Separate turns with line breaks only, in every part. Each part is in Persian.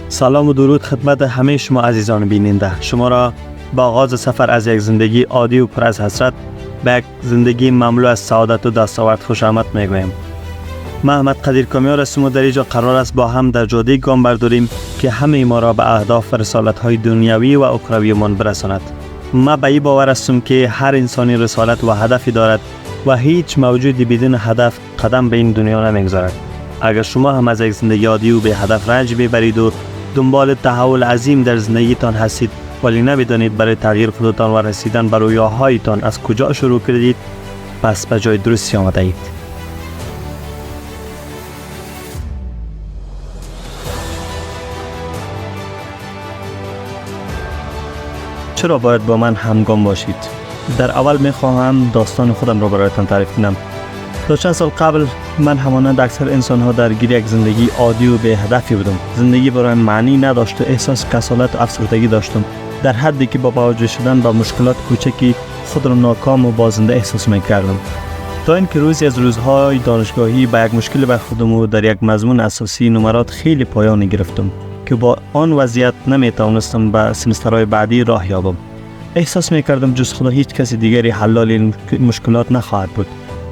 سلام و درود خدمت همه شما عزیزان بیننده. شما را با آغاز سفر از یک زندگی عادی و پر از حسرت به یک زندگی مملو از سعادت و دستاورد خوش آمد میگویم. من احمد قدیر کامیار هستم و در اینجا قرار است با هم در جاده گام برداریم که همه ما را به اهداف و رسالت های دنیوی و اخروی من برساند. من به این باور هستم که هر انسانی رسالت و هدفی دارد و هیچ موجودی بدون هدف قدم به این دنیا نمیگذارد. اگر شما هم از یک زندگی عادی و به هدف رنج ببرید و دنبال تحول عظیم در زندگیتان هستید ولی نمیدانید برای تغییر خودتان و رسیدن به رویاهایتان از کجا شروع کردید، پس به جای درستی آمده اید. چرا باید با من همگام باشید؟ در اول میخواهم داستان خودم را برایتان تعریف کنم. تا چند سال قبل من همانند اکثر انسان ها درگیر یک زندگی عادی و به هدفی بودم. زندگی برای معنی نداشت و احساس کسالت و افسردگی داشتم، در حدی که با مواجه شدن با مشکلات کوچکی خود را ناکام و بازنده احساس میکردم. تا اینکه روزی از روزهای دانشگاهی با یک مشکل برخوردم و در یک مضمون اساسی نمرات خیلی پایانی گرفتم که با آن وضعیت نمیتوانستم به سمسترهای بعدی راه یابم. احساس میکردم جز خدا هیچ کسی دیگری حلال این مشکلات نخواهد بود.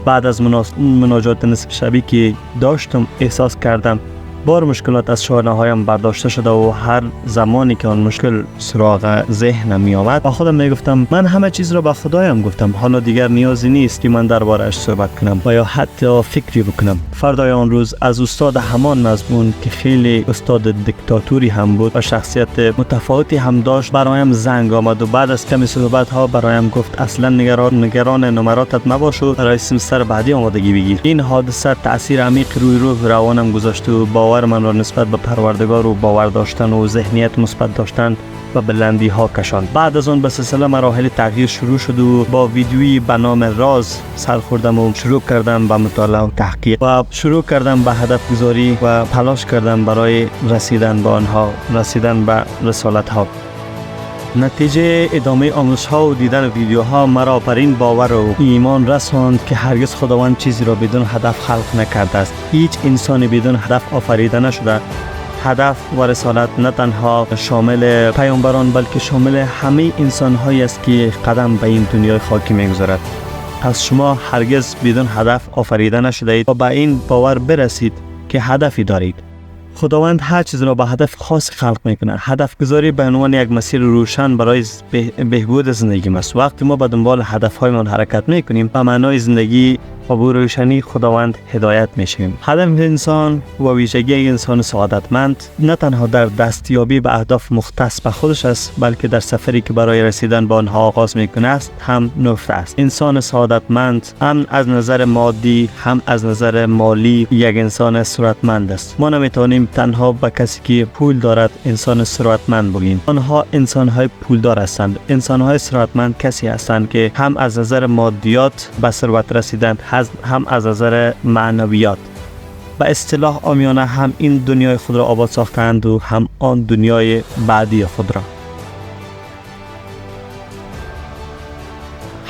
بعد از مناجات نصف شبی که داشتم احساس کردم بار مشکلات از شانه‌هایم برداشته شده و هر زمانی که آن مشکل سراغ ذهنم می آمد با خودم می گفتم من همه چیز را به خدایم گفتم، حالا دیگر نیازی نیست که من درباره‌اش صحبت کنم و یا حتی فکری بکنم. فردای آن روز از استاد همان مضمون که خیلی استاد دیکتاتوری هم بود و شخصیت متفاوتی هم داشت برایم زنگ آمد و بعد از کمی صحبت ها برایم گفت اصلا نگران نمراتت مباش و برای سمستر بعدی آمادگی بگیر. این حادثه تاثیر عمیق روی روح و روانم گذاشت و باور من را نسبت به پروردگار و باور داشتن و ذهنیت مثبت داشتن و بلندی ها کشاند. بعد از آن به سلسله مراحل تغییر شروع شد و با ویدیویی به نام راز سر خوردم و شروع کردم به مطالعه و تحقیق و شروع کردم به هدف گذاری و تلاش کردم برای رسیدن به آنها، رسیدن به رسالت ها. نتیجه ادامه آموزش ها و دیدن ویدیوها مرا بر این باور و ایمان رساند که هرگز خداوند چیزی را بدون هدف خلق نکرده است. هیچ انسانی بدون هدف آفریده نشده. هدف و رسالت نه تنها شامل پیامبران بلکه شامل همه انسان هایی است که قدم به این دنیای خاکی میگذارد. پس شما هرگز بدون هدف آفریده نشده اید و به این باور برسید که هدفی دارید. خداوند هر چیز را به هدف خاص خلق میکنه. هدف گذاری به عنوان یک مسیر روشن برای بهبود زندگی است. وقتی ما به دنبال هدف‌هایمان حرکت میکنیم به معنای زندگی و به روشنی خداوند هدایت میشیم. هدف انسان و ویژگی انسان سعادتمند نه تنها در دستیابی به اهداف مختص به خودش است بلکه در سفری که برای رسیدن به آنها آغاز میکنه است هم نفته است. انسان سعادتمند هم از نظر مادی هم از نظر مالی یک انسان ثروتمند است. ما نمیتونیم تنها به کسی که پول دارد انسان ثروتمند بگیم. آنها انسان‌های پولدار هستند. انسان‌های ثروتمند کسی هستند که هم از نظر مادیات به ثروت رسیدن هم از نظر معنویات به اصطلاح عامیانه هم این دنیای خود را آباد ساختند و هم آن دنیای بعدی خود را.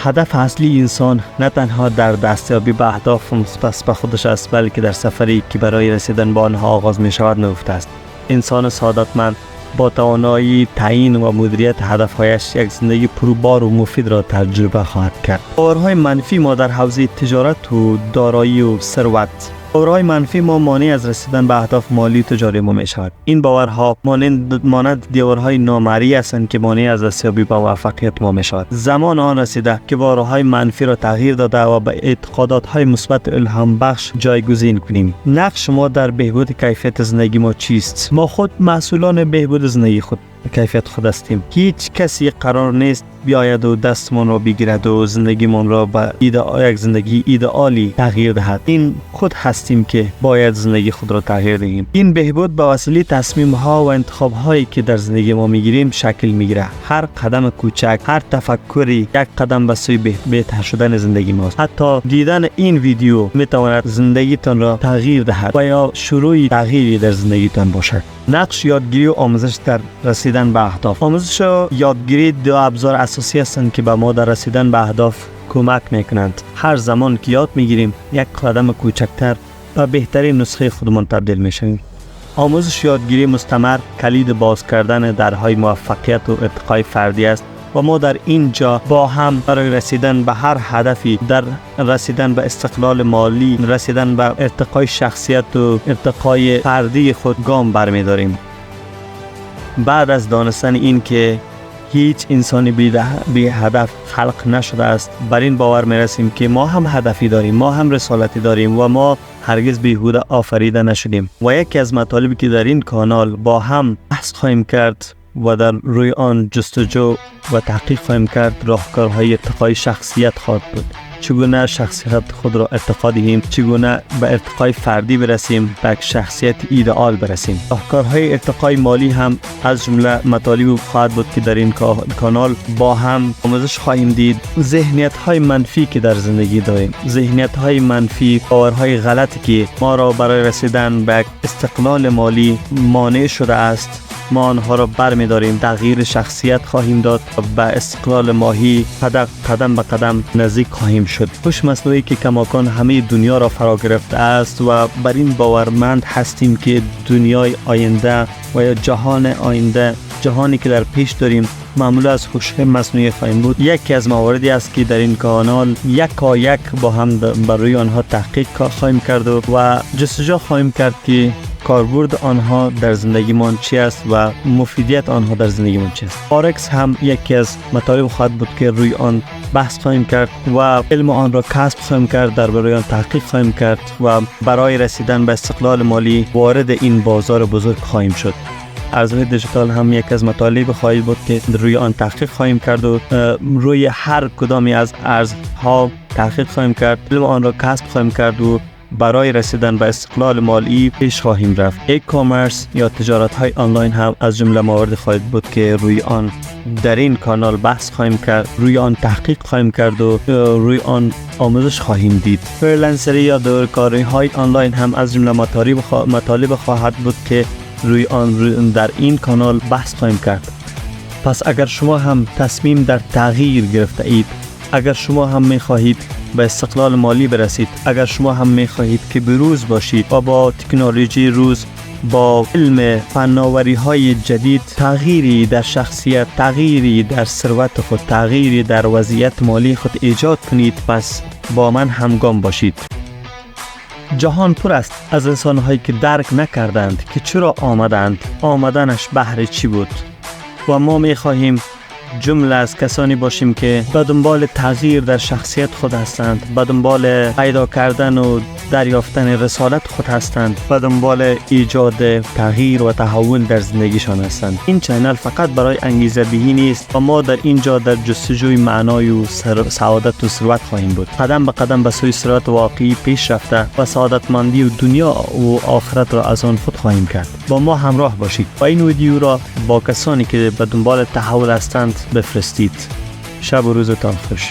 هدف اصلی انسان نه تنها در دستیابی به اهداف مختص به خودش است بلکه در سفری که برای رسیدن به آنها آغاز می شود نهفته است. انسان سعادتمند با توانایی تعیین و مدیریت هدفهایش یک زندگی پربار و مفید را تجربه خواهد کرد. باورهای منفی ما در حوزه تجارت و دارایی و ثروت. باورهای منفی ما مانع از رسیدن به اهداف مالی و تجاری ما می شود. این باورها مانند دیوارهای نامرئی هستند که مانع از دستیابی به موفقیت ما می شود. زمان آن رسیده که باورهای منفی را تغییر داده و به اعتقادات مثبت الهام بخش جایگزین کنیم. نقش ما در بهبود کیفیت زندگی ما چیست؟ ما خود مسئولان بهبود زندگی خود کیفیت خود هستیم. هیچ کسی قرار نیست بیاید و دستمان را بگیرد و زندگیمان را به یک زندگی ایدئالی تغییر دهد. این خود هستیم که باید زندگی خود را تغییر دهیم. این بهبود به وسیله تصمیم ها و انتخاب هایی که در زندگی ما میگیریم شکل میگیره. هر قدم کوچک، هر تفکری یک قدم به سوی بهتر شدن زندگی ماست. حتی دیدن این ویدیو میتواند زندگیتان را تغییر دهد و یا شروع تغییری در زندگیتان باشد. نقش یادگیری و آموزش در رسیدن به اهداف. آموزش و یادگیری دو ابزار اساسی هستند که به ما در رسیدن به اهداف کمک میکنند. هر زمان که یاد میگیریم یک قدم کوچکتر به بهترین نسخه خودمان تبدیل میشویم. آموزش یادگیری مستمر کلید باز کردن درهای موفقیت و ارتقای فردی است و ما در اینجا با هم برای رسیدن به هر هدفی، در رسیدن به استقلال مالی، رسیدن به ارتقای شخصیت و ارتقای فردی خود گام برمی‌داریم. بعد از دانستن این که هیچ انسانی بی هدف خلق نشده است، بر این باور می‌رسیم که ما هم هدفی داریم، ما هم رسالتی داریم و ما هرگز بیهوده آفریده نشدیم. و یکی از مطالبی که در این کانال با هم بحث خواهیم کرد و در روی آن جستجو و تحقیق خواهیم کرد، راهکارهای ارتقای شخصیت خواهد بود. چگونه شخصیت خود را ارتقا دهیم، چگونه به ارتقای فردی برسیم، به شخصیت ایدئال برسیم. راهکارهای ارتقای مالی هم از جمله مطالبی خواهد بود که در این کانال با هم آموزش خواهیم دید. ذهنیت‌های منفی که در زندگی داریم، ذهنیت‌های منفی، باورهای غلطی که ما را برای رسیدن به استقلال مالی مانع شده است، ما آنها را برمی‌داریم. تغییر شخصیت خواهیم داد و به استقلال مالی قدم به قدم نزدیک خواهیم شد. هوش مصنوعی که کماکان همه دنیا را فرا گرفته است و بر این باورمند هستیم که دنیای آینده و یا جهان آینده، جهانی که در پیش داریم، معمول از هوش مصنوعی خواهیم بود. یکی از مواردی است که در این کانال یک با هم بر روی آنها تحقیق خواهیم کرد و جستجو خواهیم کرد که کاربرد آنها در زندگی من چی است و مفیدیت آنها در زندگی من چی است. فارکس هم یکی از مطالب خواهد بود که روی آن بحث خواهیم کرد و علم آن را کسب خواهیم کرد، در برای آن تحقیق خواهیم کرد و برای رسیدن به استقلال مالی وارد این بازار بزرگ خواهیم شد. ارزهای دیجیتال هم یک از مطالب خواهد بود که روی آن تحقیق خواهیم کرد و روی هر کدامی از ارزها تحقیق خواهیم کرد، علم آن را کسب خواهیم کرد و برای رسیدن به استقلال مالی پیش خواهیم رفت. ای-کامرس یا تجارت های آنلاین هم از جمله موارد خواهد بود که روی آن در این کانال بحث خواهیم کرد، روی آن تحقیق خواهیم کرد و روی آن آموزش خواهیم دید. فریلنسری یا دورکاری های آنلاین هم از جمله مطالب خواهد بود که روی آن در این کانال بحث خواهیم کرد. پس اگر شما هم تصمیم در تغییر گرفته اید، اگر شما هم می خواهید به استقلال مالی برسید، اگر شما هم می خواهید که بروز باشید و با تکنولوژی روز، با علم فناوری های جدید تغییری در شخصیت، تغییری در ثروت خود، تغییری در وضعیت مالی خود ایجاد کنید، پس با من همگام باشید. جهان پر است از انسان‌هایی که درک نکردند که چرا آمدنش بهر چی بود و ما می خواهیم جمله از کسانی باشیم که به دنبال تغییر در شخصیت خود هستند، به دنبال پیدا کردن و دریافتن رسالت خود هستند، به دنبال ایجاد تغییر و تحول در زندگیشان هستند. این چینل فقط برای انگیزه دهی نیست و ما در اینجا در جستجوی معنای و سعادت و ثروت خواهیم بود. قدم به قدم به سوی ثروت واقعی پیش رفته و سعادتمندی و دنیا و آخرت را از آن خود خواهیم کرد. با ما همراه باشید و این ویدیو را با کسانی که به دنبال تحول هستند بفرستید. شب و روزتان خوش.